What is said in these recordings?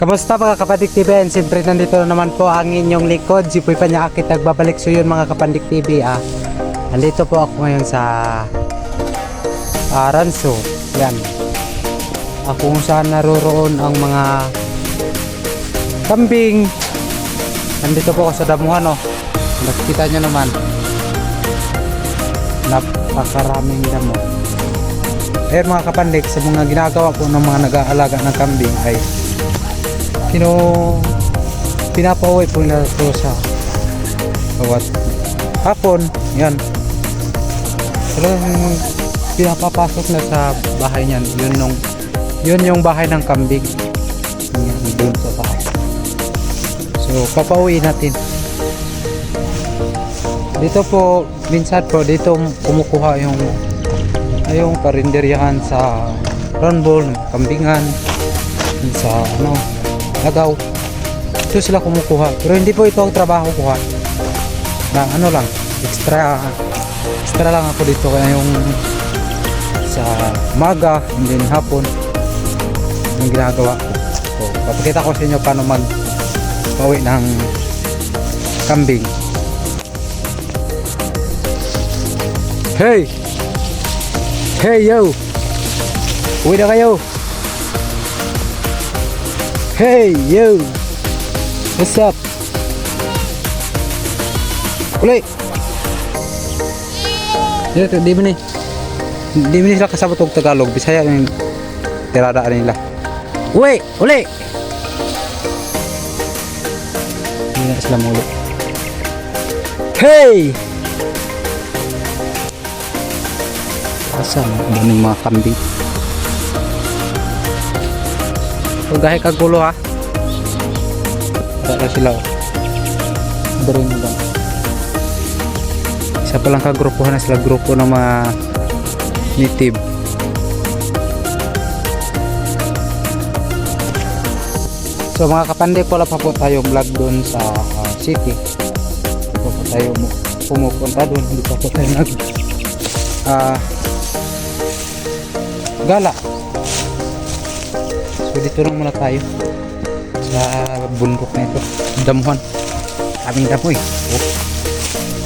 Kamusta mga Kapandik TV? And siyempre nandito na naman po ang inyong likod, si Puy Panyakit, nagbabalik. So yun mga Kapandik TV, nandito po ako ngayon sa Ranso. Yan, kung saan naroroon ang mga kambing. Nandito po ako sa damuhan, nakikita nyo naman, napakaraming damo. Ayun mga Kapandik, sa mga ginagawa po ng mga nag-aalaga ng kambing ay pinapauwi po nila ito sa bawat hapon. Yan, talagang pinapapasok na sa bahay niyan. Yun yung bahay ng kambing. Yan, doon sa taas. So papauwi natin dito po. Minsan po dito kumukuha yung karinderyahan sa Runball, kambingan, sa Lagaw. Ito sila kumukuha, pero hindi po ito ang trabaho ko na lang, extra lang ako dito. Kaya yung sa umaga and then hapon yung ginagawa ko. So papakita ko sa inyo paano mag-pauwi ng kambing. Hey yo, uwi na kayo. Hey yo, what's up? Uli. Di mo ni sila kasabot og Tagalog, Bisaya yung tiradaan nila. Uli. Hindi na sila muli. Hey! Asan ang mga kambing? So gahit kagulo para sila darin mo lang. Isa pa lang kagrupuhan na sila, grupo ng mga native. So mga Kapandik, wala pa po tayong vlog doon sa city. Hindi pa po tayo pumupunta doon. Hindi pa po tayo gala. So dito lang muna tayo sa bundok na ito, damuhan. Aming damoy.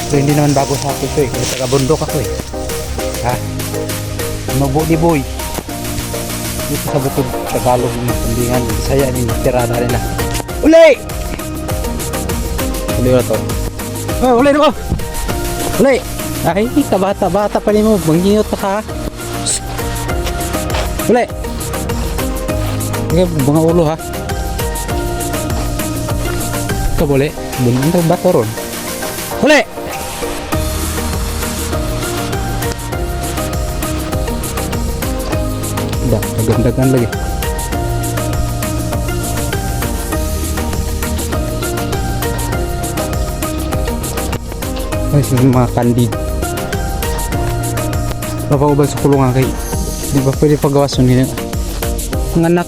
So hindi naman bago sa akin ito kasi taga bundok ako Mabudi boy. Dito sa bukod Tagalog ng kambingan, Bisaya yung tirada nila. Uli na to. Uli na ko. Uli. Ay, kabata-bata pa rin mo. Mangingot ka. Uli. Okay, mga ulo ito boleh bunyi itu bato ron. Boleh. Udah, dagan-dagan lagi. Ay, mga kandid. Napakubal sa kulungan kay di ba pwede pagawason nila ang anak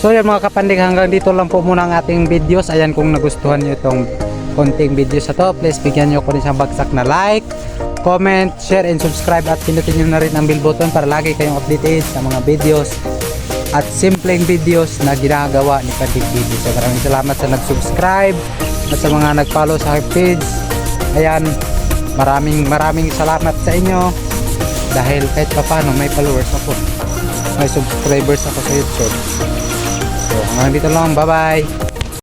So yan mga Kapandik, hanggang dito lang po muna ang ating videos. Ayan, kung nagustuhan nyo itong konting videos na to, please bigyan nyo ko rin isang bagsak na like, comment, share, and subscribe. At pinutin nyo na rin ang bell button para lagi kayong updated sa mga videos at simpleng videos na ginagawa ni Kapandik TV. So maraming salamat sa nag-subscribe at sa mga nag-follow sa aking page. Ayan, maraming salamat sa inyo, dahil kahit pa paano may followers ako, may subscribers ako sa YouTube. So hanggang dito lang, bye bye.